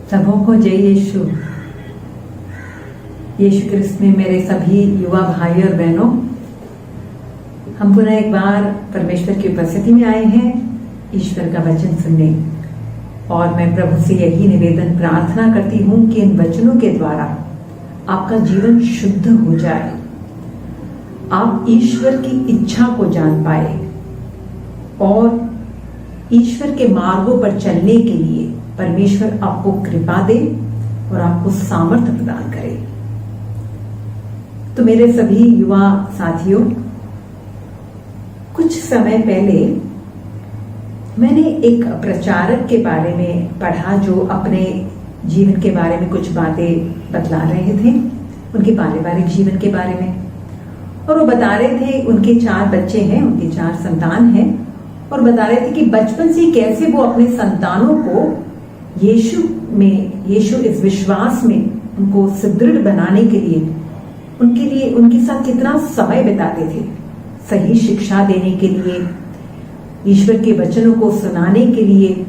सबों को जय यीशु। यीशु क्रिस्त में मेरे सभी युवा भाई और बहनों, हम पुनः एक बार परमेश्वर की उपस्थिति में आए हैं ईश्वर का वचन सुनने। और मैं प्रभु से यही निवेदन प्रार्थना करती हूँ कि इन वचनों के द्वारा आपका जीवन शुद्ध हो जाए, आप ईश्वर की इच्छा को जान पाए और ईश्वर के मार्गों पर चलने के लिए परमेश्वर आपको कृपा दे और आपको सामर्थ्य प्रदान करे। तो मेरे सभी युवा साथियों, कुछ समय पहले मैंने एक प्रचारक के बारे में पढ़ा जो अपने जीवन के बारे में कुछ बातें बतला रहे थे, उनके पारिवारिक जीवन के बारे में। और वो बता रहे थे, उनके 4 बच्चे हैं, उनके 4 संतान हैं, और बता रहे थे कि बचपन से कैसे वो अपने संतानों को यीशु इस विश्वास में उनको सुदृढ़ बनाने के लिए उनके साथ कितना समय बिताते थे, सही शिक्षा देने के लिए, ईश्वर के वचनों को सुनाने के लिए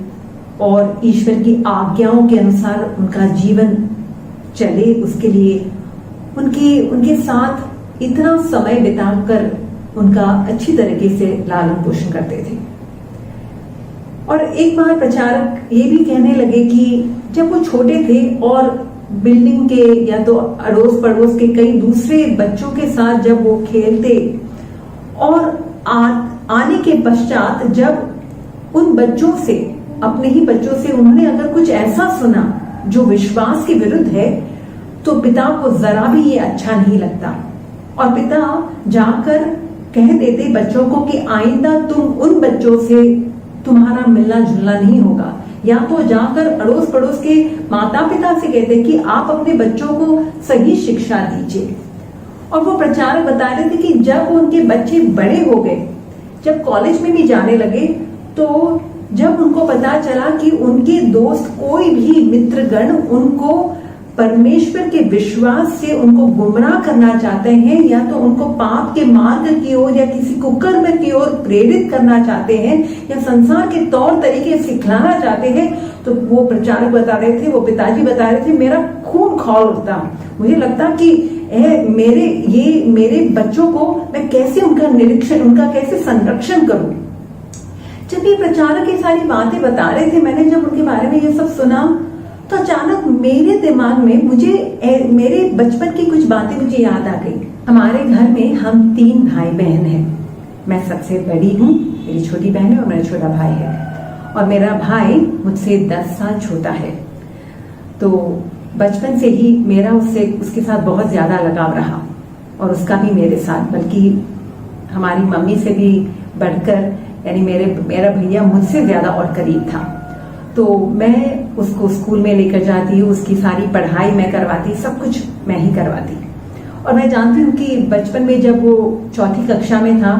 और ईश्वर की आज्ञाओं के अनुसार उनका जीवन चले, उसके लिए उनके साथ इतना समय बिताकर उनका अच्छी तरीके से लालन पोषण करते थे। और एक बार प्रचारक ये भी कहने लगे कि जब वो छोटे थे और बिल्डिंग के या तो अड़ोस पड़ोस के कई दूसरे बच्चों के साथ जब वो खेलते और आने के पश्चात जब उन बच्चों से, अपने ही बच्चों से उन्होंने अगर कुछ ऐसा सुना जो विश्वास के विरुद्ध है, तो पिता को जरा भी ये अच्छा नहीं लगता और पिता जाकर कह देते बच्चों को कि आइंदा तुम उन बच्चों से तुम्हारा मिलना जुलना नहीं होगा, या तो जाकर अड़ोस पड़ोस के माता पिता से कहते कि आप अपने बच्चों को सही शिक्षा दीजिए। और वो प्रचारक बता रहे थे कि जब उनके बच्चे बड़े हो गए, जब कॉलेज में भी जाने लगे, तो जब उनको पता चला कि उनके दोस्त कोई भी मित्रगण उनको परमेश्वर के विश्वास से उनको गुमराह करना चाहते हैं या तो उनको पाप के मार्ग की ओर या किसी कुकर्म की ओर प्रेरित करना चाहते हैं या संसार के तौर तरीके सिखलाना चाहते हैं, तो वो प्रचारक बता रहे थे, वो पिताजी बता रहे थे, मेरा खून खौल उठता। मुझे लगता कि मेरे बच्चों को मैं कैसे उनका निरीक्षण, उनका कैसे संरक्षण करूं। जब ये प्रचारक ये सारी बातें बता रहे थे, मैंने जब उनके बारे में ये सब सुना तो अचानक मेरे दिमाग में मेरे बचपन की कुछ बातें मुझे याद आ गई। हमारे घर में हम 3 भाई बहन हैं। मैं सबसे बड़ी हूँ, मेरी छोटी बहन है और मेरा छोटा भाई है, और मेरा भाई मुझसे 10 साल छोटा है। तो बचपन से ही मेरा उसके साथ बहुत ज्यादा लगाव रहा और उसका भी मेरे साथ, बल्कि हमारी मम्मी से भी बढ़कर, यानी मेरा भैया मुझसे ज्यादा और करीब था। तो मैं उसको स्कूल में लेकर जाती हूँ, उसकी सारी पढ़ाई मैं करवाती, सब कुछ मैं ही करवाती। और मैं जानती हूँ कि बचपन में जब वो 4ठी कक्षा में था,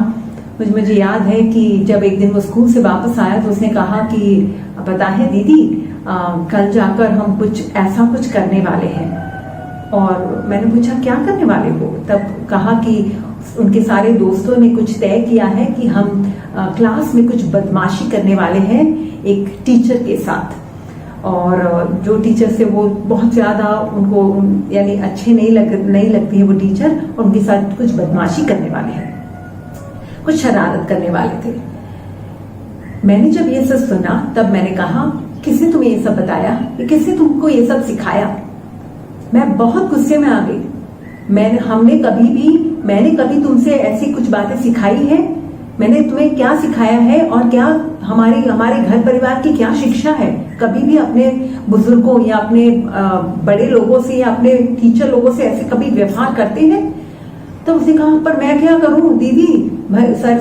मुझे याद है कि जब एक दिन वो स्कूल से वापस आया तो उसने कहा कि पता है दीदी, कल जाकर हम ऐसा कुछ करने वाले हैं। और मैंने पूछा क्या करने वाले हो? तब कहा कि उनके सारे दोस्तों ने कुछ तय किया है कि हम क्लास में कुछ बदमाशी करने वाले हैं एक टीचर के साथ, और जो टीचर से वो बहुत ज्यादा उनको यानी अच्छे नहीं लगती है वो टीचर, और उनके साथ कुछ बदमाशी करने वाले हैं, कुछ शरारत करने वाले थे। मैंने जब ये सब सुना तब मैंने कहा, किसने तुम्हें ये सब बताया? किसने तुमको ये सब सिखाया? मैं बहुत गुस्से में आ गई। मैंने कभी तुमसे ऐसी कुछ बातें सिखाई है? मैंने तुम्हें क्या सिखाया है और क्या हमारे घर परिवार की क्या शिक्षा है? कभी भी अपने बुजुर्गों या अपने बड़े लोगों से या अपने टीचर लोगों से ऐसे कभी व्यवहार करते हैं? तो उसने कहा, पर मैं क्या करूं दीदी,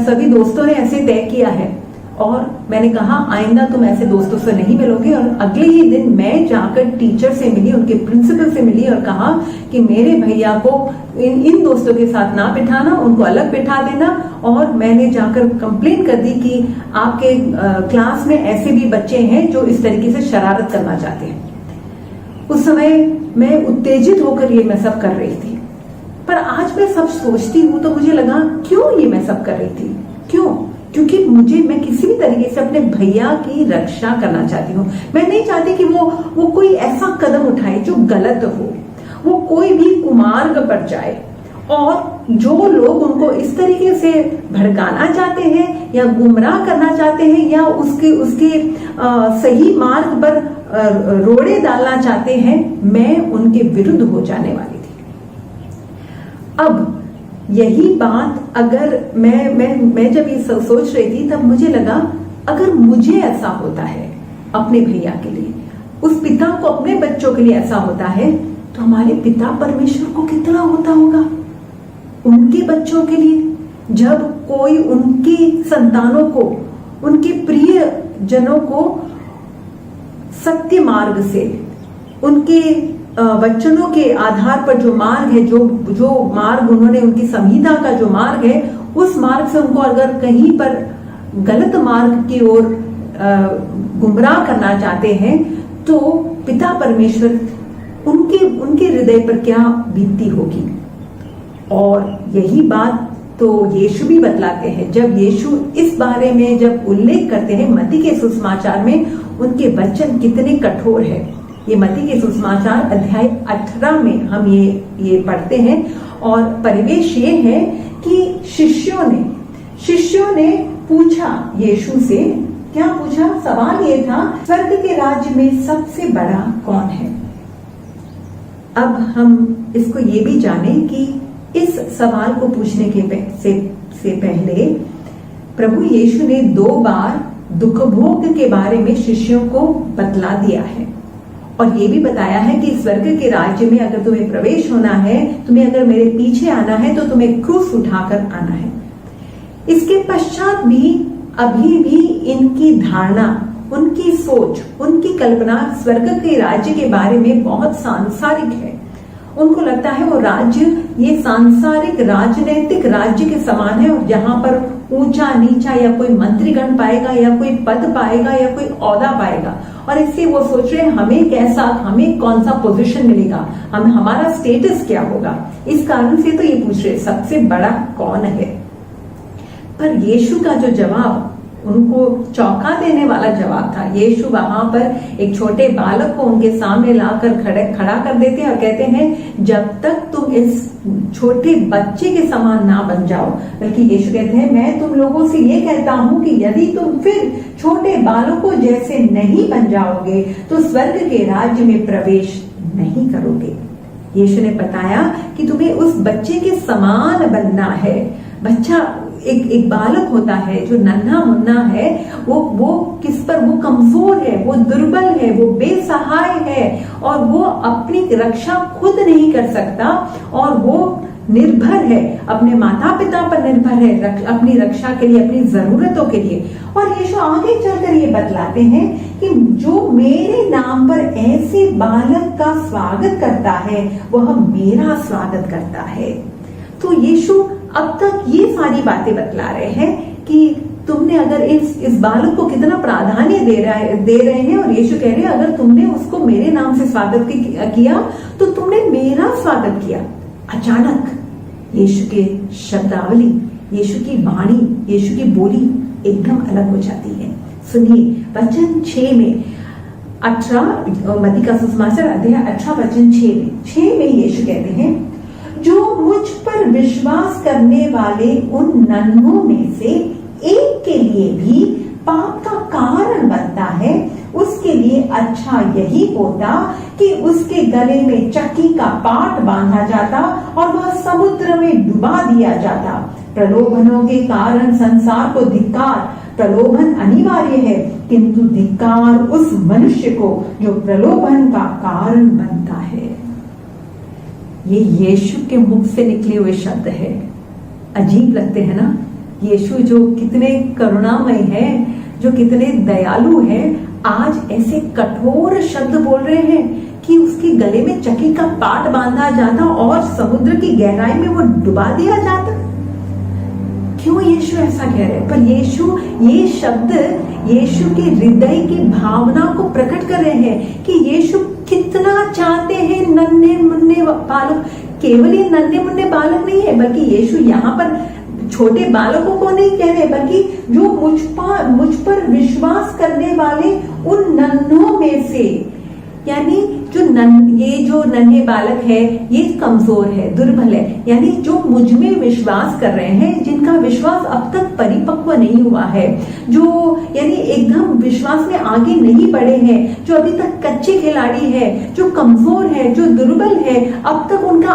सभी दोस्तों ने ऐसे तय किया है। और मैंने कहा, आइंदा तुम ऐसे दोस्तों से नहीं मिलोगे। और अगले ही दिन मैं जाकर टीचर से मिली, उनके प्रिंसिपल से मिली और कहा कि मेरे भैया को इन दोस्तों के साथ ना बिठाना, उनको अलग बिठा देना। और मैंने जाकर कंप्लेन कर दी कि आपके क्लास में ऐसे भी बच्चे हैं जो इस तरीके से शरारत करना चाहते हैं। उस समय मैं उत्तेजित होकर ये मैं सब कर रही थी, पर आज मैं सब सोचती हूँ तो मुझे लगा क्यों ये मैं सब कर रही थी, क्यों क्योंकि मैं किसी भी तरीके से अपने भैया की रक्षा करना चाहती हूँ। मैं नहीं चाहती कि वो कोई ऐसा कदम उठाए जो गलत हो, वो कोई भी कुमार्ग पर जाए, और जो लोग उनको इस तरीके से भड़काना चाहते हैं या गुमराह करना चाहते हैं या उसके सही मार्ग पर रोड़े डालना चाहते हैं, मैं उनके विरुद्ध हो जाने वाली थी। अब यही बात अगर मैं जब ये सोच रही थी, तब मुझे लगा अगर मुझे ऐसा होता है अपने भैया के लिए, उस पिता को अपने बच्चों के लिए ऐसा होता है, तो हमारे पिता परमेश्वर को कितना होता होगा उनके बच्चों के लिए। जब कोई उनकी संतानों को, उनके प्रिय जनों को सत्य मार्ग से, उनके वचनों के आधार पर जो मार्ग है, जो मार्ग उन्होंने, उनकी संहिता का जो मार्ग है, उस मार्ग से उनको अगर कहीं पर गलत मार्ग की ओर गुमराह करना चाहते हैं, तो पिता परमेश्वर उनके हृदय पर क्या बीतती होगी। और यही बात तो यीशु भी बतलाते हैं। जब यीशु इस बारे में जब उल्लेख करते हैं मत्ती के सुसमाचार में, उनके वचन कितने कठोर है। ये मत्ती के सुसमाचार अध्याय 18 में हम ये पढ़ते हैं, और परिवेश ये है कि शिष्यों ने पूछा यीशु से, क्या पूछा? सवाल ये था, स्वर्ग के राज्य में सबसे बड़ा कौन है? अब हम इसको ये भी जाने कि इस सवाल को पूछने से पहले प्रभु यीशु ने 2 बार दुख भोग के बारे में शिष्यों को बतला दिया है, और ये भी बताया है कि स्वर्ग के राज्य में अगर तुम्हें प्रवेश होना है, तुम्हें अगर मेरे पीछे आना है, तो तुम्हें क्रूस उठाकर आना है। इसके पश्चात भी अभी भी इनकी धारणा, उनकी सोच, उनकी कल्पना स्वर्ग के राज्य के बारे में बहुत सांसारिक है। उनको लगता है वो राज्य ये सांसारिक राजनैतिक राज्य के समान है, और जहां पर ऊंचा नीचा या कोई मंत्रीगण पाएगा या कोई पद पाएगा या कोई औहदा पाएगा, और इससे वो सोच रहे हैं हमें कौन सा पोजीशन मिलेगा, हमारा स्टेटस क्या होगा। इस कारण से तो ये पूछ रहे सबसे बड़ा कौन है। पर यीशु का जो जवाब उनको चौंका देने वाला जवाब था। यीशु वहां पर एक छोटे बालक को उनके सामने लाकर खड़ा कर देते हैं और कहते हैं, जब तक तुम इस छोटे बच्चे के समान ना बन जाओ, बल्कि यीशु कहते हैं, मैं तुम लोगों से ये कहता हूं कि यदि तुम फिर छोटे बालकों जैसे नहीं बन जाओगे, तो स्वर्ग के राज्य में प्रवेश नहीं करोगे। यीशु ने बताया कि तुम्हें उस बच्चे के समान बनना है। बच्चा एक बालक होता है जो नन्हा मुन्ना है, वो किस पर, वो कमजोर है, वो दुर्बल है, वो बेसहाय है, और वो अपनी रक्षा खुद नहीं कर सकता, और वो निर्भर है, अपने माता पिता पर निर्भर है अपनी रक्षा के लिए, अपनी जरूरतों के लिए। और यीशु आगे चलकर ये बतलाते हैं कि जो मेरे नाम पर ऐसे बालक का स्वागत करता है, वह मेरा स्वागत करता है। तो यीशु अब तक ये सारी बातें बतला रहे हैं कि तुमने अगर इस बालक को कितना प्राधान्य दे रहे हैं, और यीशु कह रहे हैं अगर तुमने उसको मेरे नाम से स्वागत किया, तो तुमने मेरा स्वागत किया। अचानक यीशु के शब्दावली, यीशु की वाणी, यीशु की बोली एकदम अलग हो जाती है। सुनिए वचन 6 में, 18 मत्ती का सुसमाचार अध्याय 18 वचन 6 में यीशु कहते हैं, जो मुझ पर विश्वास करने वाले उन नन्हों में से एक के लिए भी पाप का कारण बनता है, उसके लिए अच्छा यही होता कि उसके गले में चक्की का पाट बांधा जाता और वह समुद्र में डुबा दिया जाता। प्रलोभनों के कारण संसार को धिक्कार, प्रलोभन अनिवार्य है, किंतु धिक्कार उस मनुष्य को जो प्रलोभन का कारण बनता है। ये यीशु के मुख से निकले हुए शब्द है। अजीब लगते हैं ना। यीशु जो कितने करुणामय है, जो कितने दयालु है, आज ऐसे कठोर शब्द बोल रहे हैं कि उसके गले में चक्की का पाट बांधा जाता और समुद्र की गहराई में वो डुबा दिया जाता। क्यों यीशु ऐसा कह रहे हैं? पर यीशु ये शब्द यीशु के हृदय की भावना को प्रकट कर रहे हैं कि यीशु कितना चाहते हैं नन्हे मुन्ने बालक। केवल ये नन्हे मुन्ने बालक नहीं है, बल्कि यीशु यहाँ पर छोटे बालकों को नहीं कह रहे, बल्कि जो मुझ पर विश्वास करने वाले उन नन्हों में से, यानी ये जो नन्हे बालक है ये कमजोर है, दुर्बल है, यानी जो मुझ में विश्वास कर रहे हैं, जिनका विश्वास अब तक परिपक्व नहीं हुआ है, जो यानी एकदम विश्वास में आगे नहीं बढ़े हैं, जो अभी तक कच्चे खिलाड़ी है, जो कमजोर है, जो दुर्बल है, अब तक उनकी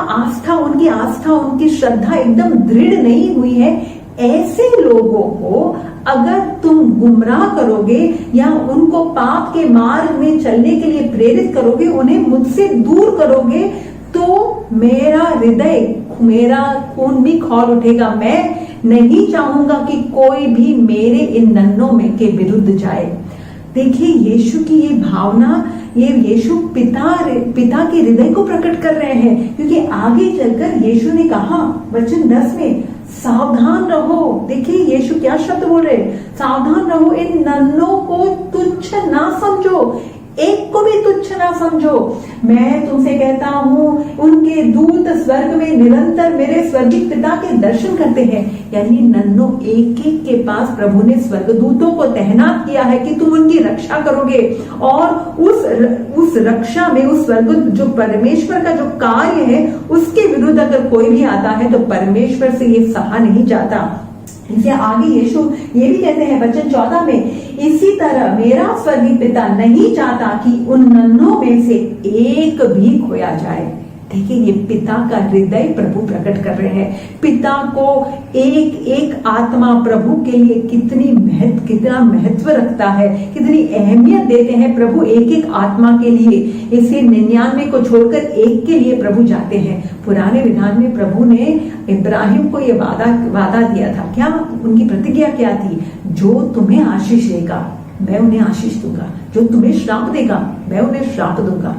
आस्था उनकी श्रद्धा एकदम दृढ़ नहीं हुई है, ऐसे लोगों को अगर तुम गुमराह करोगे या उनको पाप के मार्ग में चलने के लिए प्रेरित करोगे, उन्हें मुझसे दूर करोगे, तो मेरा हृदय, मेरा खून भी खौल उठेगा। मैं नहीं चाहूंगा कि कोई भी मेरे इन नन्हों में के विरुद्ध जाए। देखिए यीशु की ये भावना, ये यीशु पिता के हृदय को प्रकट कर रहे हैं, क्योंकि आगे चलकर यीशु ने कहा वचन 10 में, सावधान रहो। देखिए यीशु क्या शब्द बोल रहे, सावधान रहो, इन नन्हों को तुच्छ ना समझो, एक को भी तुच्छ ना समझो। मैं तुमसे कहता हूँ उनके दूत स्वर्ग में निरंतर मेरे स्वर्गीय पिता के दर्शन करते हैं। यानी नन्हों एक के पास प्रभु ने स्वर्गदूतों को तैनात किया है कि तुम उनकी रक्षा करोगे, और उस रक्षा में उस स्वर्ग जो परमेश्वर का जो कार्य है उसके विरुद्ध अगर कोई भी आता है तो परमेश्वर से ये सहा नहीं जाता। इसे आगे यीशु ये भी कहते हैं वचन 14 में, इसी तरह मेरा स्वर्गीय पिता नहीं चाहता कि उन नन्हों में से एक भी खोया जाए। देखिए ये पिता का हृदय प्रभु प्रकट कर रहे हैं। पिता को एक आत्मा प्रभु के लिए कितना महत्व रखता है, कितनी अहमियत देते हैं प्रभु एक आत्मा के लिए। इसे 99 को छोड़कर एक के लिए प्रभु जाते हैं। पुराने विधान में प्रभु ने इब्राहिम को ये वादा दिया था। क्या उनकी प्रतिज्ञा क्या थी? जो तुम्हें आशीष देगा मैं उन्हें आशीष दूंगा, जो तुम्हें श्राप देगा मैं उन्हें श्राप दूंगा,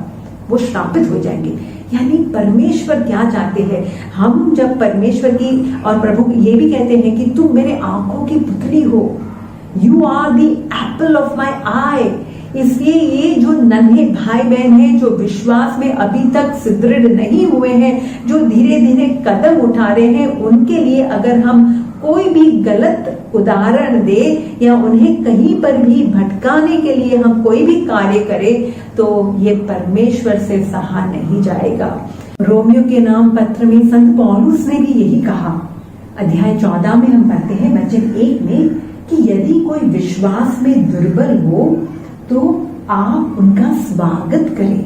वो श्रापित हो जाएंगे। यानी परमेश्वर क्या चाहते हैं, हम जब परमेश्वर की और प्रभु ये भी कहते हैं कि तुम मेरे आंखों की पुतली हो, you are the apple of my eye. इसलिए ये जो नन्हे भाई बहन हैं, जो विश्वास में अभी तक सुदृढ़ नहीं हुए हैं, जो धीरे धीरे कदम उठा रहे हैं, उनके लिए अगर हम कोई भी गलत उदाहरण दे या उन्हें कहीं पर भी भटकाने के लिए हम कोई भी कार्य करें तो ये परमेश्वर से सहा नहीं जाएगा। रोमियो के नाम पत्र में संत पौलुस ने भी यही कहा। अध्याय 14 में हम पढ़ते हैं वचन 1 में कि यदि कोई विश्वास में दुर्बल हो तो आप उनका स्वागत करें।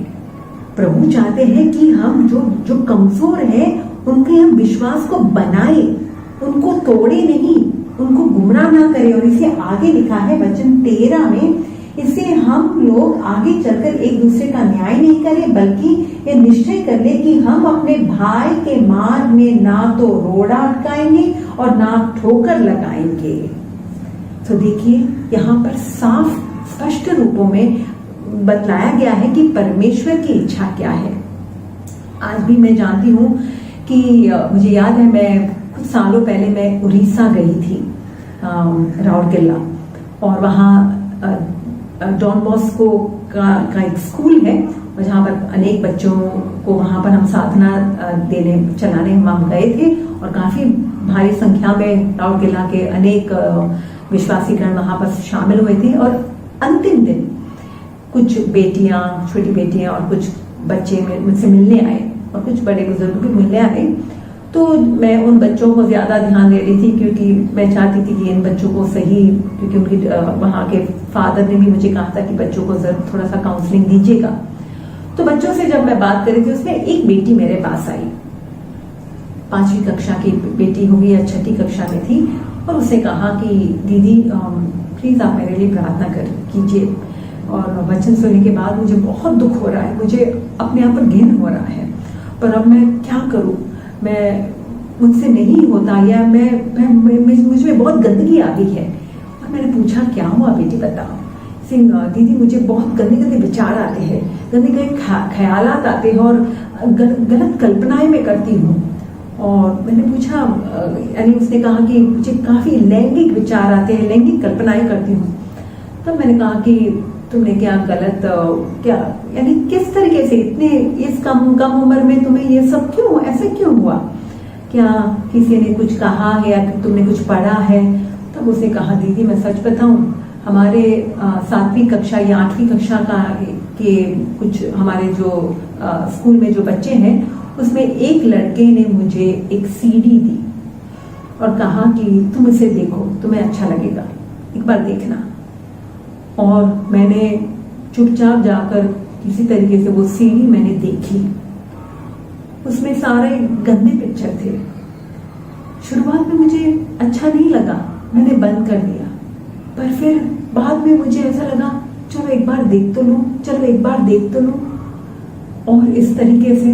प्रभु चाहते हैं कि हम जो कमजोर हैं उनके हम विश्वास को बनाए, उनको तोड़े नहीं, उनको गुमराह ना करें। और इसे आगे लिखा है वचन 13 में, इसे हम लोग आगे चलकर एक दूसरे का न्याय नहीं करें, बल्कि ये निश्चय कर ले कि हम अपने भाई के मार्ग में ना तो रोड़ा अटकाएंगे और ना ठोकर लगाएंगे। तो देखिए यहाँ पर साफ स्पष्ट रूपों में बतलाया गया है कि परमेश्वर की इच्छा क्या है। आज भी मैं जानती हूँ कि मुझे याद है मैं कुछ सालों पहले मैं उड़ीसा गई थी, राउरकेला, और वहाँ डॉन बॉस्को का एक स्कूल है जहाँ पर अनेक बच्चों को वहाँ पर हम साधना चलाने हम गए थे, और काफी भारी संख्या में राउरकेला के अनेक विश्वासीगण वहाँ पर शामिल हुए थे। और अंतिम दिन कुछ बेटियां, छोटी बेटियां और कुछ बच्चे मुझसे मिलने आए और कुछ बड़े बुजुर्ग भी मिलने आए। तो मैं उन बच्चों को ज्यादा ध्यान दे रही थी क्योंकि मैं चाहती थी कि इन बच्चों को सही, क्योंकि उनकी वहाँ के फादर ने भी मुझे कहा था कि बच्चों को जरूर थोड़ा सा काउंसलिंग दीजिएगा। तो बच्चों से जब मैं बात कर रही थी, उसमें एक बेटी मेरे पास आई, 5वीं कक्षा की बेटी होगी या 6ठी कक्षा में थी, और उसने कहा कि दीदी प्लीज आप मेरे लिए प्रार्थना कीजिए। और वचन सुनने के बाद मुझे बहुत दुख हो रहा है, मुझे अपने आप पर घिन हो रहा है, पर अब मैं क्या करूं, मुझसे नहीं होता, या मुझ में बहुत गंदगी आ गई है। और मैंने पूछा क्या हुआ बेटी, बताओ। सिंह दीदी मुझे बहुत गंदे विचार आते हैं, गंदे ख्यालात आते हैं और गलत कल्पनाएं मैं करती हूँ। और मैंने पूछा, यानी उसने कहा कि मुझे काफी लैंगिक विचार आते हैं, लैंगिक कल्पनाएं करती हूँ। तो मैंने कहा कि तुमने क्या गलत, क्या यानी किस तरीके से इतने इस कम उम्र में तुम्हें ये सब क्यों, ऐसे क्यों हुआ। क्या किसी ने कुछ कहा है या तुमने कुछ पढ़ा है? तब उसने कहा, दीदी मैं सच बताऊं, हमारे 7वीं कक्षा या 8वीं कक्षा के कुछ हमारे जो स्कूल में जो बच्चे हैं, उसमें एक लड़के ने मुझे एक सीडी दी और कहा कि तुम इसे देखो, तुम्हें अच्छा लगेगा, एक बार देखना। और मैंने चुपचाप जाकर किसी तरीके से वो सीडी मैंने देखी। उसमें सारे गंदे पिक्चर थे। शुरुआत में मुझे अच्छा नहीं लगा, मैंने बंद कर दिया, पर फिर बाद में मुझे ऐसा लगा चलो एक बार देख तो लूं, चलो एक बार देख तो लूं। और इस तरीके से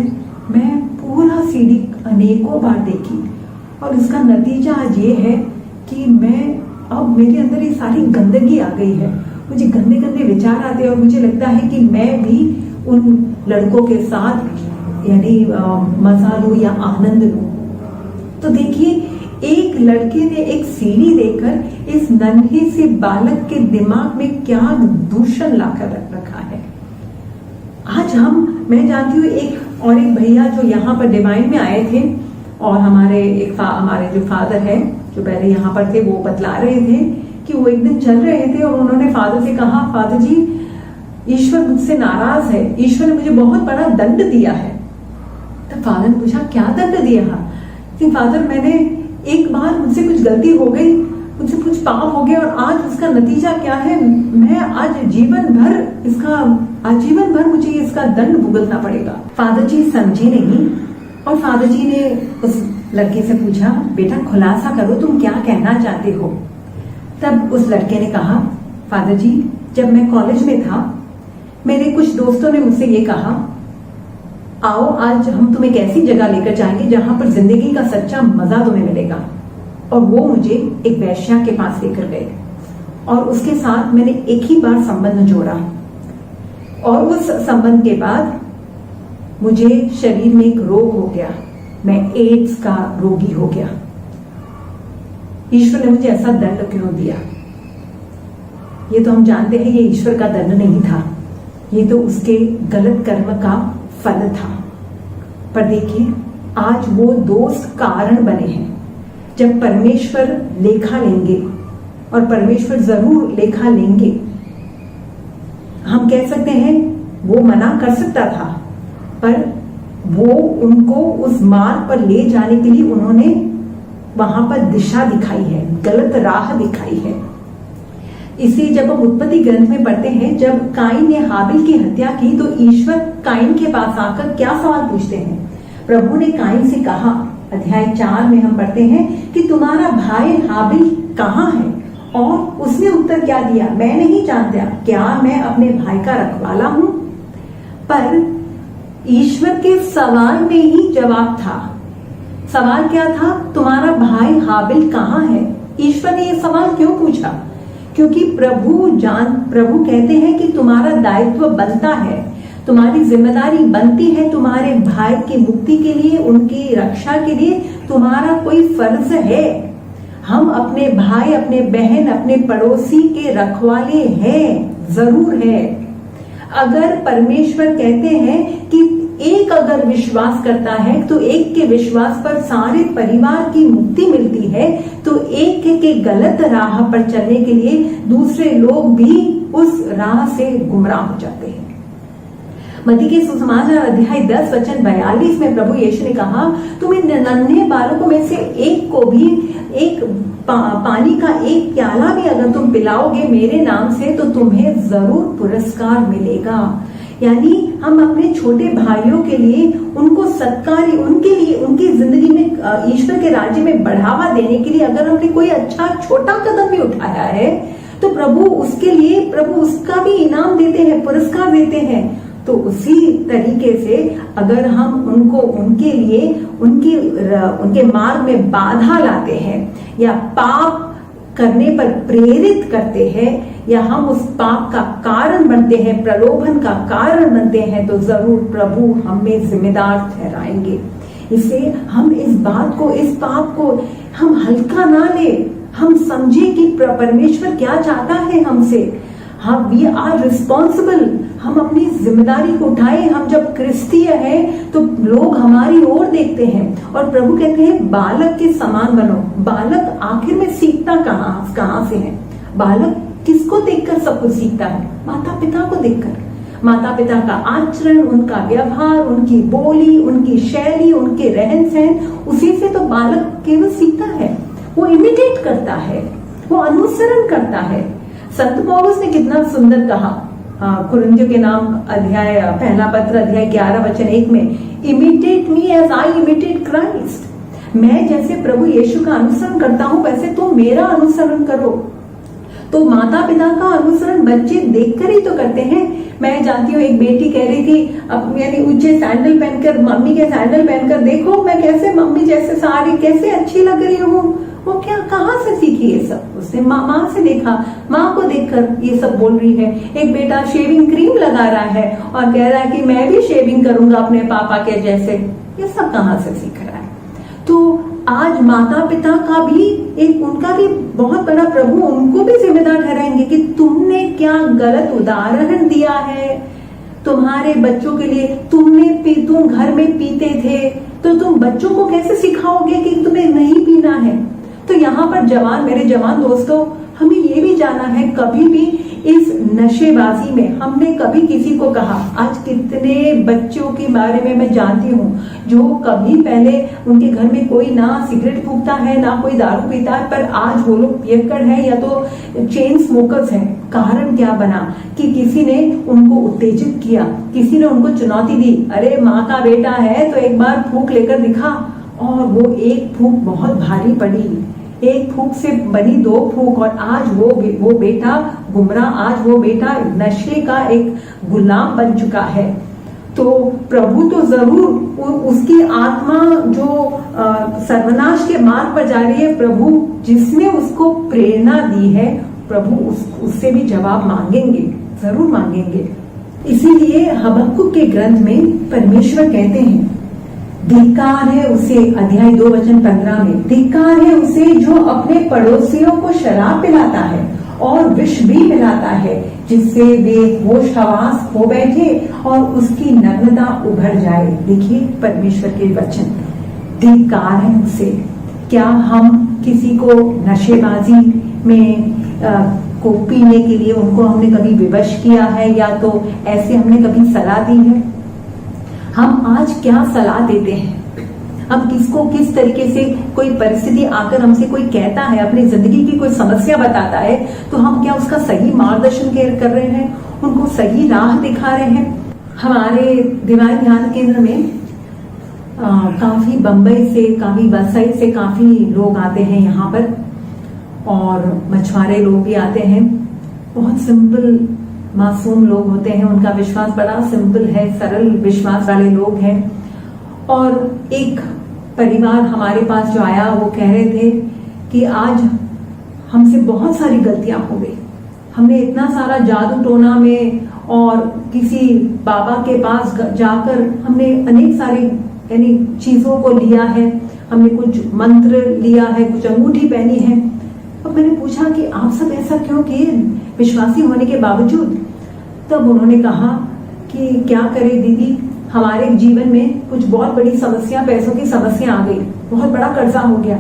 मैं पूरा सीडी अनेकों बार देखी और इसका नतीजा आज ये है कि अब मेरे अंदर ये सारी गंदगी आ गई है। मुझे गंदे गंदे विचार आते हैं और मुझे लगता है कि मैं भी उन लड़कों के साथ यानी मजा लूं या आनंद लूं। तो देखिए, एक लड़के ने एक सीडी देखकर इस नन्हे से बालक के दिमाग में क्या दूषण लाकर रखा है। आज मैं जानती हूँ एक भैया जो यहाँ पर डिवाइन में आए थे और हमारे जो फादर है जो पहले यहाँ पर थे, वो बतला रहे थे कि वो एक दिन चल रहे थे और उन्होंने फादर से कहा, फादर जी ईश्वर मुझसे नाराज है, ईश्वर ने मुझे बहुत बड़ा दंड दिया है। तब फादर ने पूछा, क्या दंड दिया? कि फादर, मैंने एक बार मुझसे कुछ गलती हो गई, मुझसे कुछ पाप हो गया और आज उसका नतीजा क्या है, मैं आजीवन भर मुझे इसका दंड भुगतना पड़ेगा। फादर जी समझे नहीं और फादर जी ने उस लड़के से पूछा, बेटा खुलासा करो, तुम क्या कहना चाहते हो? तब उस लड़के ने कहा, फादर जी जब मैं कॉलेज में था, मेरे कुछ दोस्तों ने मुझसे ये कहा, आओ आज हम तुम्हें एक ऐसी जगह लेकर जाएंगे जहां पर जिंदगी का सच्चा मजा तुम्हें मिलेगा। और वो मुझे एक वैश्या के पास लेकर गए और उसके साथ मैंने एक ही बार संबंध जोड़ा और उस संबंध के बाद मुझे शरीर में एक रोग हो गया, मैं एड्स का रोगी हो गया। ईश्वर ने मुझे ऐसा दंड क्यों दिया? ये तो हम जानते हैं ये ईश्वर का दंड नहीं था, ये तो उसके गलत कर्म का फल था। पर देखिए, आज वो दोस्त कारण बने हैं। जब परमेश्वर लेखा लेंगे, और परमेश्वर जरूर लेखा लेंगे, हम कह सकते हैं वो मना कर सकता था, पर वो उनको उस मार्ग पर ले जाने के लिए उन्होंने वहां पर दिशा दिखाई है, गलत राह दिखाई है। इसे जब हम उत्पत्ति ग्रंथ में पढ़ते हैं, जब काइन ने हाबिल की हत्या की तो ईश्वर काइन के पास आकर क्या सवाल पूछते हैं? प्रभु ने काइन से कहा, अध्याय 4 में हम पढ़ते हैं कि तुम्हारा भाई हाबिल कहाँ है? और उसने उत्तर क्या दिया? मैं नहीं जानता, क्या मैं अपने भाई का रखवाला हूं? पर ईश्वर के सवाल में ही जवाब था। सवाल क्या था? तुम्हारा भाई हाबिल कहाँ है? ईश्वर ने यह सवाल क्यों पूछा? क्योंकि प्रभु कहते हैं कि तुम्हारा दायित्व बनता है, तुम्हारी जिम्मेदारी बनती है, तुम्हारे भाई की मुक्ति के लिए, उनकी रक्षा के लिए तुम्हारा कोई फर्ज है। हम अपने भाई, अपने बहन, अपने पड़ोसी के रखवाले हैं, जरूर है। अगर परमेश्वर कहते हैं कि एक अगर विश्वास करता है तो एक के विश्वास पर सारे परिवार की मुक्ति मिलती है, तो एक के गलत राह पर चलने के लिए दूसरे लोग भी उस राह से गुमराह हो जाते हैं। मत्ती के सुसमाचार अध्याय 10 वचन 42 में प्रभु यीशु ने कहा, तुम्हें नन्हे बालकों में से एक को भी एक पानी का एक प्याला भी अगर तुम पिलाओगे मेरे नाम से, तो तुम्हें जरूर पुरस्कार मिलेगा। यानी हम अपने छोटे भाइयों के लिए, उनको सत्कार, उनके लिए, उनकी जिंदगी में ईश्वर के राज्य में बढ़ावा देने के लिए अगर हमने कोई अच्छा छोटा कदम भी उठाया है, तो प्रभु उसका भी इनाम देते हैं, पुरस्कार देते हैं। तो उसी तरीके से अगर हम उनको उनके लिए उनके मार्ग में बाधा लाते हैं या पाप करने पर प्रेरित करते हैं, या हम उस पाप का कारण बनते हैं, प्रलोभन का कारण बनते हैं, तो जरूर प्रभु हमें जिम्मेदार ठहराएंगे। इसलिए हम इस पाप को हम हल्का ना ले, हम समझे कि परमेश्वर क्या चाहता है हमसे। वी आर रिस्पॉन्सिबल, हम अपनी जिम्मेदारी को उठाएं। हम जब क्रिस्तीय हैं तो लोग हमारी ओर देखते हैं और प्रभु कहते हैं बालक के समान बनो। बालक आखिर में सीखता कहां से है? बालक किसको देखकर सब कुछ सीखता है? माता पिता को देखकर। माता पिता का आचरण, उनका व्यवहार, उनकी बोली, उनकी शैली, उनके रहन सहन, उसी से तो बालक केवल सीखता है। वो इमिटेट करता है, वो अनुसरण करता है। संत पौलुस ने कितना सुंदर कहा कुरिन्थियों के नाम अध्याय पहला पत्र अध्याय 11 वचन 1 में, imitate me as I imitate Christ. मैं जैसे प्रभु यीशु का अनुसरण करता हूं वैसे तुम मेरा अनुसरण करो। तो माता पिता का अनुसरण बच्चे देखकर ही तो करते हैं। मैं जानती हूँ एक बेटी कह रही थी यानी ऊंचे सैंडल पहनकर, मम्मी के सैंडल पहनकर देखो मैं कैसे मम्मी जैसे साड़ी कैसे अच्छी लग रही हूँ। वो क्या कहाँ से सीखी ये सब? उसने माँ से देखा, माँ को देखकर ये सब बोल रही है। एक बेटा शेविंग क्रीम लगा रहा है और कह रहा है कि मैं भी शेविंग करूंगा अपने पापा के जैसे। ये सब कहाँ से सीख रहा है? तो आज माता पिता का भी उनका भी बहुत बड़ा प्रभु उनको भी जिम्मेदार ठहराएंगे कि तुमने क्या गलत उदाहरण दिया है तुम्हारे बच्चों के लिए। तुम घर में पीते थे तो तुम बच्चों को कैसे सिखाओगे कि तुम्हें नहीं पीना है? तो यहाँ पर मेरे जवान दोस्तों, हमें ये भी जाना है, कभी भी इस नशेबाजी में हमने कभी किसी को कहा। आज कितने बच्चों के बारे में मैं जानती हूँ जो कभी पहले उनके घर में कोई ना सिगरेट फूकता है ना कोई दारू पीता है, पर आज वो लोग पियक्कड़ है या तो चेन स्मोकर्स हैं। कारण क्या बना कि किसी ने उनको उत्तेजित किया, किसी ने उनको चुनौती दी, अरे माँ का बेटा है तो एक बार फूंक लेकर दिखा। और वो एक फूंक बहुत भारी पड़ी, एक फूंक से बनी 2 फूंक, और आज वो बेटा गुमराह, आज वो बेटा नशे का एक गुलाम बन चुका है। तो प्रभु तो जरूर उसकी आत्मा जो सर्वनाश के मार्ग पर जा रही है, प्रभु जिसने उसको प्रेरणा दी है, प्रभु उससे भी जवाब मांगेंगे, जरूर मांगेंगे। इसीलिए हबक्कुक के ग्रंथ में परमेश्वर कहते हैं, धिक्कार है उसे, अध्याय 2 वचन 15 में, धिक्कार है उसे जो अपने पड़ोसियों को शराब पिलाता है और विष भी मिलाता है, जिससे वे होश हवास खो बैठे और उसकी नग्नता उभर जाए। देखिए परमेश्वर के वचन, धिक्कार है उसे। क्या हम किसी को नशेबाजी में को पीने के लिए उनको हमने कभी विवश किया है, या तो ऐसे हमने कभी सलाह दी है? हम आज क्या सलाह देते हैं? हम किसको किस तरीके से कोई परिस्थिति आकर हमसे कोई कहता है, अपनी जिंदगी की कोई समस्या बताता है, तो हम क्या उसका सही मार्गदर्शन कर रहे हैं, उनको सही राह दिखा रहे हैं? हमारे दिवाली ध्यान केंद्र में काफी बंबई से, काफी वसई से काफी लोग आते हैं यहाँ पर, और मछुआरे लोग भी आते हैं। बहुत सिंपल मासूम लोग होते हैं, उनका विश्वास बड़ा सिंपल है, सरल विश्वास वाले लोग हैं। और एक परिवार हमारे पास जो आया, वो कह रहे थे कि आज हमसे बहुत सारी गलतियां हो गई, हमने इतना सारा जादू टोना में और किसी बाबा के पास जाकर हमने अनेक सारी यानी चीजों को लिया है, हमने कुछ मंत्र लिया है, कुछ अंगूठी पहनी है। अब मैंने पूछा कि आप सब ऐसा क्यों किए विश्वासी होने के बावजूद? तब उन्होंने कहा कि क्या करें दीदी, हमारे जीवन में कुछ बहुत बड़ी समस्या, पैसों की समस्या आ गई, बहुत बड़ा कर्जा हो गया।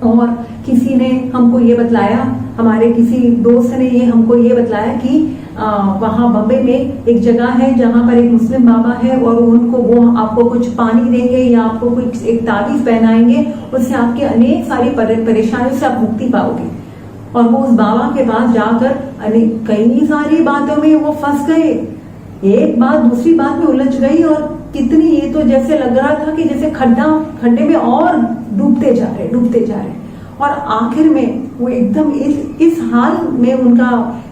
और किसी ने हमको ये बतलाया, हमारे किसी दोस्त ने ये हमको ये बतलाया कि वहां बम्बई में एक जगह है जहां पर एक मुस्लिम बाबा है, और वो आपको कुछ पानी देंगे या आपको कुछ एक ताबीज पहनाएंगे, उससे आपके अनेक सारी परेशानियों से आप मुक्ति पाओगे। और वो उस बाबा के पास जाकर कई सारी बातों में वो फंस गए, एक बात दूसरी बात में उलझ गई, और कितनी ये तो जैसे लग रहा था कि जैसे खड्डे में और डूबते जा रहे। और आखिर में वो एकदम इस हाल में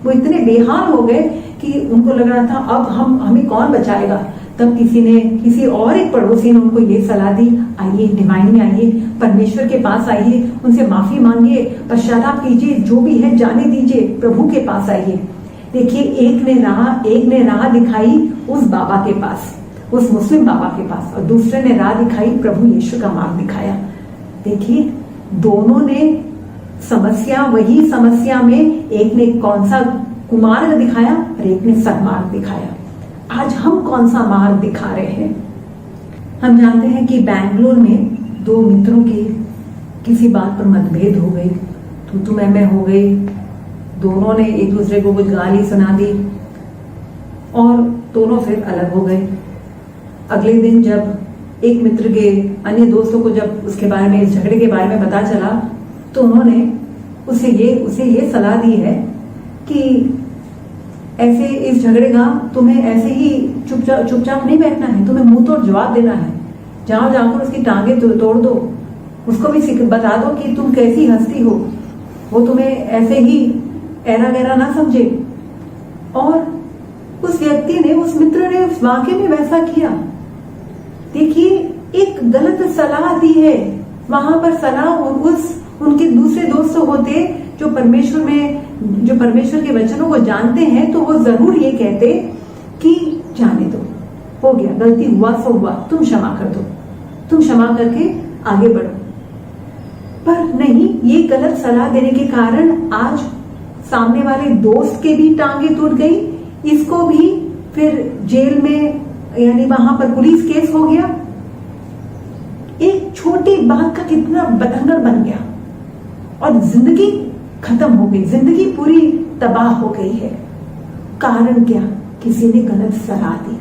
वो इतने बेहाल हो गए कि उनको लग रहा था अब हमें कौन बचाएगा। तब किसी और एक पड़ोसी ने उनको ये सलाह दी, आइए डिवाइन में आइए, परमेश्वर के पास आइए, उनसे माफी मांगिए, पश्चाताप कीजिए, जो भी है जाने दीजिए, प्रभु के पास आइए। देखिए एक ने राह दिखाई उस बाबा के पास, उस मुस्लिम बाबा के पास, और दूसरे ने राह दिखाई, प्रभु यीशु का मार्ग दिखाया। देखिए दोनों ने वही समस्या में एक ने कौन सा कुमार्ग दिखाया और एक ने सन्मार्ग दिखाया। आज हम कौन सा मार्ग दिखा रहे हैं? हम जानते हैं कि बैंगलोर में दो मित्रों की किसी बात पर मतभेद हो गई, तू मैं हो गई, दोनों ने एक दूसरे को कुछ गाली सुना दी और दोनों फिर अलग हो गए। अगले दिन जब एक मित्र के अन्य दोस्तों को जब उसके बारे में, इस झगड़े के बारे में पता चला, तो उन्होंने उसे ये सलाह दी है कि ऐसे इस झगड़े का तुम्हें ऐसे ही चुपचाप नहीं बैठना है, तुम्हें मुंह तोड़ जवाब देना है। जाकर उसकी टांगे तोड़ दो, उसको भी बता दो कि तुम कैसी हस्ती हो, वो तुम्हें ऐसे ही ऐरा गहरा ना समझे। और उस व्यक्ति ने, उस मित्र ने उस वाक्य में वैसा किया। देखिए, एक गलत सलाह दी है। वहां पर सलाह उनके दूसरे दोस्त होते जो परमेश्वर के वचनों को जानते हैं, तो वो जरूर ये कहते कि जाने दो, हो गया, गलती हुआ सो हुआ, तुम क्षमा कर दो, तुम क्षमा करके आगे बढ़ो। पर नहीं, ये गलत सलाह देने के कारण आज सामने वाले दोस्त के भी टांगे टूट गई, इसको भी फिर जेल में, यानी वहां पर पुलिस केस हो गया। एक छोटी बात का कितना बतंगड़ बन गया और जिंदगी खत्म हो गई, जिंदगी पूरी तबाह हो गई है। कारण क्या? किसी ने गलत सलाह दी।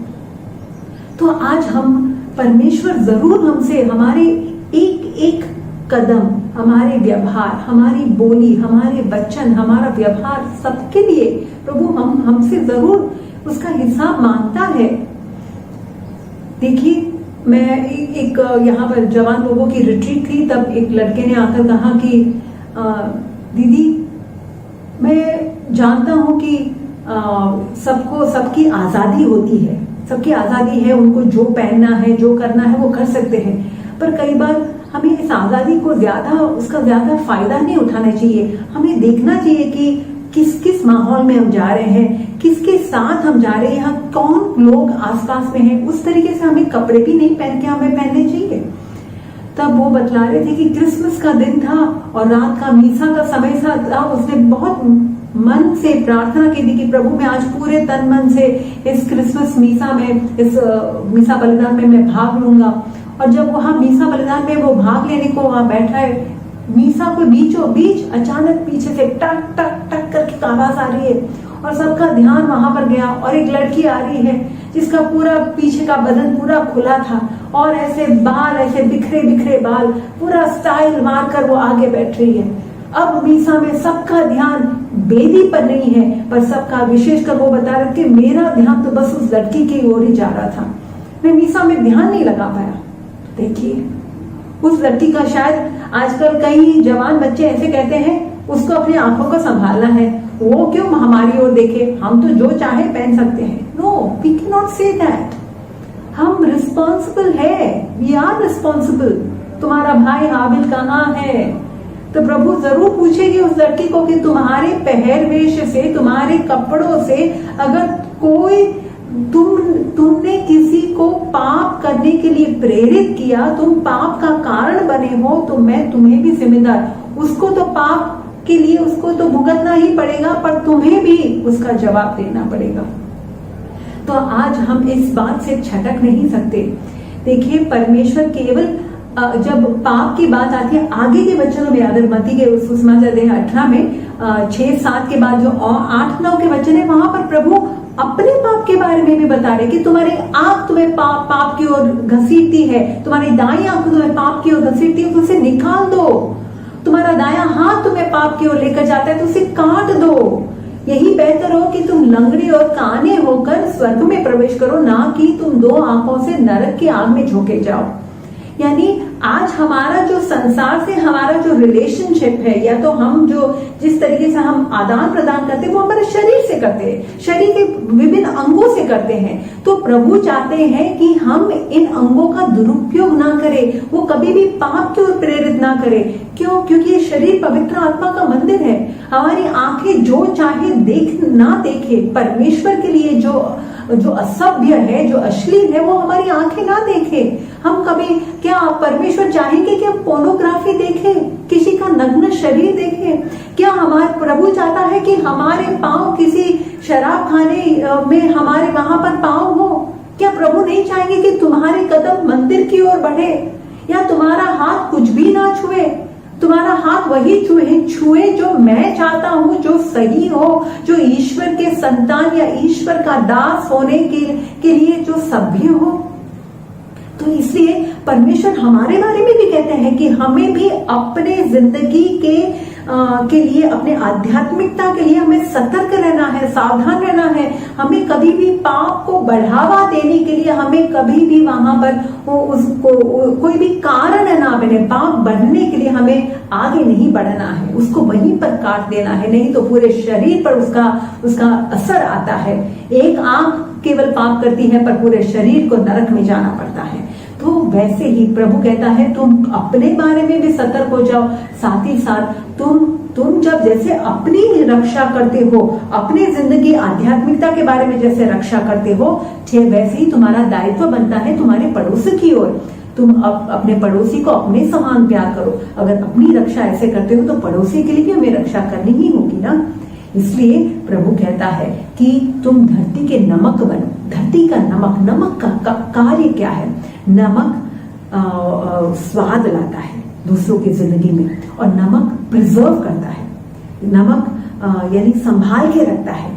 तो आज हम, परमेश्वर जरूर हमसे हमारे एक एक कदम, हमारे व्यवहार, हमारी बोली, हमारे वचन, हमारा व्यवहार, सबके लिए प्रभु हमसे जरूर उसका हिसाब मांगता है। देखिए, मैं एक यहाँ पर जवान लोगों की रिट्रीट थी, तब एक लड़के ने आकर कहा कि दीदी, मैं जानता हूं कि सबकी आजादी होती है, सबकी आजादी है, उनको जो पहनना है, जो करना है वो कर सकते हैं, पर कई बार हमें इस आजादी को उसका ज्यादा फायदा नहीं उठाना चाहिए। हमें देखना चाहिए कि किस किस माहौल में हम जा रहे हैं, किसके साथ हम जा रहे हैं, यहाँ कौन लोग आसपास में हैं, उस तरीके से हमें कपड़े भी नहीं पहन के हमें पहनने चाहिए। तब वो बतला रहे थे कि क्रिसमस का दिन था और रात का मीसा का समय था। उसने बहुत मन से प्रार्थना की थी कि प्रभु, मैं आज पूरे तन मन से इस क्रिसमस मीसा में, इस मीसा बलिदान में मैं भाग लूंगा। और जब वहां मीसा बलिदान में वो भाग लेने को वहां बैठा है, मीसा को बीचों बीच अचानक पीछे से टक टक टक करके आवाज आ रही है और सबका ध्यान वहां पर गया और एक लड़की आ रही है जिसका पूरा पीछे का बदन पूरा खुला था और ऐसे बाल, ऐसे बिखरे बिखरे बाल, पूरा स्टाइल मारकर वो आगे बैठ रही है। अब मीसा में सबका ध्यान बेदी पर नहीं है, पर सबका, विशेषकर वो बता रहे कि मेरा ध्यान तो बस उस लड़की की ओर ही जा रहा था, मैं मीसा में ध्यान नहीं लगा पाया। देखिए, उस लड़की का, शायद आजकल कई जवान बच्चे ऐसे कहते हैं, उसको अपनी आंखों को संभालना है, वो क्यों हमारी ओर देखे, हम तो जो चाहे पहन सकते हैं। No, we can not say that. हम रिस्पॉन्सिबल है, वी आर रिस्पॉन्सिबल। तुम्हारा भाई हाबिल कहाँ है? तो प्रभु जरूर पूछेगी उस लड़की को कि तुम्हारे पहरवेश से, तुम्हारे कपड़ों से, अगर कोई तुमने किसी को पाप करने के लिए प्रेरित किया, तुम पाप का कारण बने हो, तो मैं तुम्हें भी जिम्मेदार, उसको तो पाप के लिए उसको तो भुगतना ही पड़ेगा, पर तुम्हें भी उसका जवाब देना पड़ेगा। तो आज हम इस बात से छटक नहीं सकते। देखिए, परमेश्वर केवल जब पाप की बात आती है, आगे के वचनों में, अगर मत्ती के सुसमाचार 18 में 6-7 के बाद जो 8-9 के वचन है, वहां पर प्रभु अपने पाप के बारे में भी बता रहे कि तुम्हारी आंख तुम्हें पाप की ओर घसीटती है, तुम्हारी दाई आंख तुम्हें पाप की ओर घसीटती है, तो उसे निकाल दो। तुम्हारा दाया हाथ तुम्हें पाप की ओर लेकर जाता है, तो उसे काट दो। यही बेहतर हो कि तुम लंगड़े और काने होकर स्वर्ग में प्रवेश करो, ना कि तुम 2 आंखों से नरक की आग में झोंके जाओ। यानी आज हमारा जो संसार से हमारा जो रिलेशनशिप है, या तो हम जो जिस तरीके से हम आदान प्रदान करते हैं, वो हमारे शरीर से करते हैं, शरीर के विभिन्न अंगों से करते हैं। तो प्रभु चाहते हैं कि हम इन अंगों का दुरुपयोग ना करें, वो कभी भी पाप की ओर प्रेरित ना करें। क्यों? क्योंकि ये शरीर पवित्र आत्मा का मंदिर है। हमारी आंखें जो चाहे देख ना देखे, परमेश्वर के लिए जो असभ्य है, जो अश्लील है, वो हमारी आंखें ना देखे। हम कभी, क्या परमेश्वर चाहेंगे कि हम पोर्नोग्राफी देखें, किसी का नग्न शरीर देखें। क्या हमारे प्रभु चाहता है कि हमारे पांव किसी शराब खाने में हमारे वहां पर पांव हो? क्या प्रभु नहीं चाहेंगे कि तुम्हारे कदम मंदिर की ओर बढ़े, या तुम्हारा हाथ कुछ भी ना छुए? तुम्हारा हाथ वही छुए जो मैं चाहता हूं, जो सही हो, जो ईश्वर के संतान या ईश्वर का दास होने के लिए जो सभ्य हो। तो इसलिए परमेश्वर हमारे बारे में भी कहते हैं कि हमें भी अपने जिंदगी के लिए, अपने आध्यात्मिकता के लिए हमें सतर्क रहना है, सावधान रहना है। हमें कभी भी पाप को बढ़ावा देने के लिए, हमें कभी भी वहां पर उसको कोई भी कारण ना बने, पाप बढ़ने के लिए हमें आगे नहीं बढ़ना है, उसको वहीं पर काट देना है, नहीं तो पूरे शरीर पर उसका असर आता है। एक आंख केवल पाप करती है पर पूरे शरीर को नरक में जाना पड़ता है। तो वैसे ही प्रभु कहता है तुम अपने बारे में भी सतर्क हो जाओ, साथ ही साथ तुम जब जैसे अपनी रक्षा करते हो, अपनी जिंदगी आध्यात्मिकता के बारे में जैसे रक्षा करते हो, वैसे ही तुम्हारा दायित्व बनता है तुम्हारे पड़ोसी की ओर। तुम अपने पड़ोसी को अपने समान प्यार करो। अगर अपनी रक्षा ऐसे करते हो तो पड़ोसी के लिए भी हमें रक्षा करनी ही होगी ना। इसलिए प्रभु कहता है कि तुम धरती के नमक बनो। धरती का नमक का कार्य क्या है? नमक स्वाद लाता है दूसरों की जिंदगी में, और नमक प्रिजर्व करता है, नमक यानी संभाल के रखता है।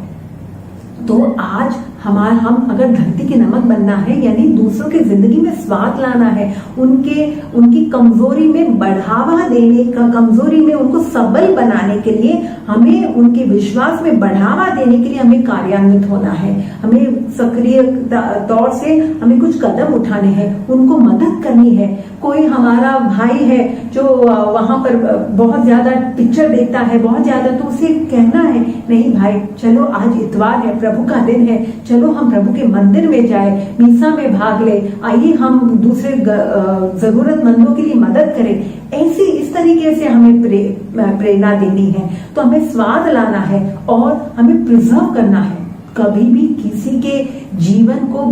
तो आज हम अगर धरती के नमक बनना है, यानी दूसरों के जिंदगी में स्वाद लाना है, उनकी कमजोरी में बढ़ावा देने का, कमजोरी में उनको सबल बनाने के लिए, हमें उनके विश्वास में बढ़ावा देने के लिए हमें कार्यान्वित होना है। हमें सक्रिय तौर से हमें कुछ कदम उठाने हैं, उनको मदद करनी है। कोई हमारा भाई है जो वहां पर बहुत ज्यादा पिक्चर देखता है, बहुत ज्यादा, तो उसे कहना है नहीं भाई चलो आज इतवार है, प्रभु का दिन है, चलो हम प्रभु के मंदिर में जाए, मीसा में भाग ले, आइए हम दूसरे जरूरतमंदों के लिए मदद करें। ऐसी इस तरीके से हमें प्रेरणा देनी है। तो हमें स्वाद लाना है और हमें प्रिजर्व करना है। कभी भी किसी के जीवन को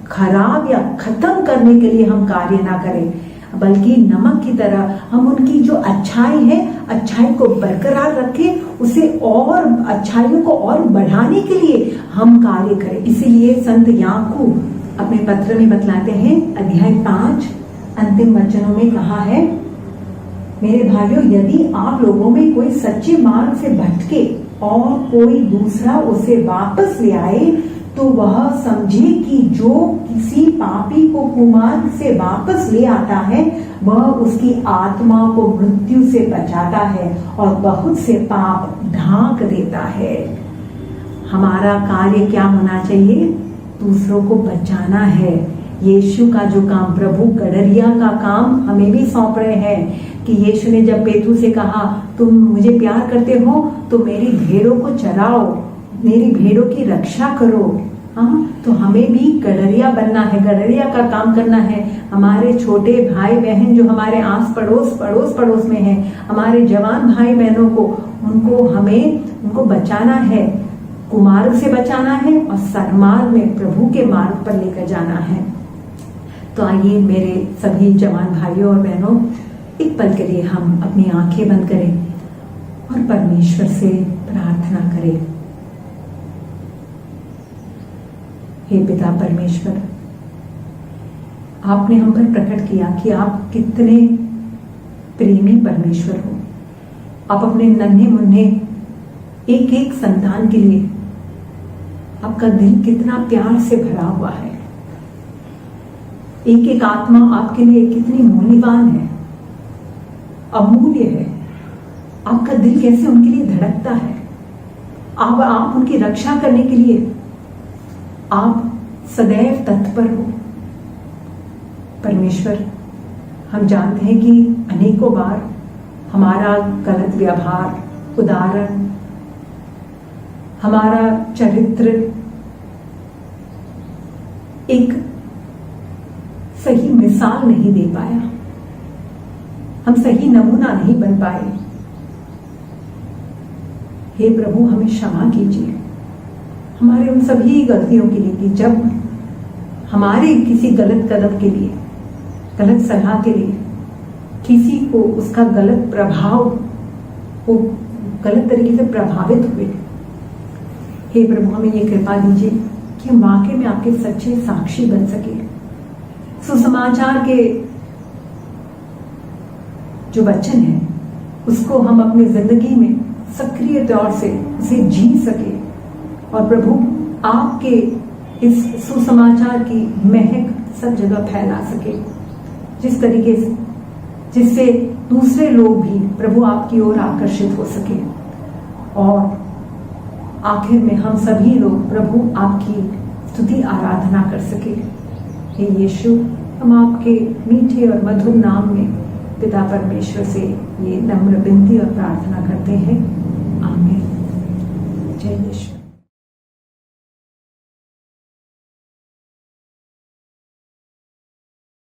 खराब या खत्म करने के लिए हम कार्य ना करें, बल्कि नमक की तरह हम उनकी जो अच्छाई है, अच्छाई को बरकरार रखें, उसे और अच्छाइयों को और बढ़ाने के लिए हम कार्य करें। इसीलिए संत याकूब अपने पत्र में बतलाते हैं, अध्याय 5 अंतिम वचनों में कहा है, मेरे भाइयों यदि आप लोगों में कोई सच्चे मार्ग से भटके और कोई दूसरा उसे वापस ले आए, तो वह समझे कि जो किसी पापी को कुमार्ग से वापस ले आता है, वह उसकी आत्मा को मृत्यु से बचाता है और बहुत से पाप ढांक देता है। हमारा कार्य क्या होना चाहिए? दूसरों को बचाना है। यीशु का जो काम, प्रभु गडरिया का काम हमें भी सौंप रहे हैं कि यीशु ने जब पेतरू से कहा तुम मुझे प्यार करते हो तो मेरी भेड़ों को चराओ, मेरी भेड़ों की रक्षा करो। हाँ, तो हमें भी गडरिया बनना है, गडरिया का काम करना है। हमारे छोटे भाई बहन जो हमारे आस पड़ोस में हैं, हमारे जवान भाई बहनों को, उनको बचाना है, कुमार्ग से बचाना है और सन्मार्ग में प्रभु के मार्ग पर लेकर जाना है। तो आइए मेरे सभी जवान भाइयों और बहनों, एक पल के लिए हम अपनी आंखें बंद करें और परमेश्वर से प्रार्थना करें। हे पिता परमेश्वर, आपने हम पर प्रकट किया कि आप कितने प्रेमी परमेश्वर हो। आप अपने नन्हे मुन्ने एक एक संतान के लिए, आपका दिल कितना प्यार से भरा हुआ है। एक एक आत्मा आपके लिए कितनी मूल्यवान है, अमूल्य है। आपका दिल कैसे उनके लिए धड़कता है। आप उनकी रक्षा करने के लिए आप सदैव तत्पर हो। परमेश्वर, हम जानते हैं कि अनेकों बार हमारा गलत व्यवहार, उदाहरण, हमारा चरित्र एक सही मिसाल नहीं दे पाया, हम सही नमूना नहीं बन पाए। हे प्रभु, हमें क्षमा कीजिए हमारे उन सभी गलतियों के लिए कि जब हमारे किसी गलत कदम के लिए, गलत सलाह के लिए किसी को उसका गलत प्रभाव वो गलत तरीके से प्रभावित हुए। हे प्रभु, हमें ये कृपा दीजिए कि हम वाकई में आपके सच्चे साक्षी बन सके। सुसमाचार के जो वचन है उसको हम अपनी जिंदगी में सक्रिय तौर से उसे जी सके, और प्रभु आपके इस सुसमाचार की महक सब जगह फैला सके, जिस तरीके से जिससे दूसरे लोग भी प्रभु आपकी ओर आकर्षित हो सके, और आखिर में हम सभी लोग प्रभु आपकी स्तुति आराधना कर सके। हे यीशु, हम आपके मीठे और मधुर नाम में पिता परमेश्वर से ये नम्र विनती और प्रार्थना करते हैं। आमीन। जय यीशु।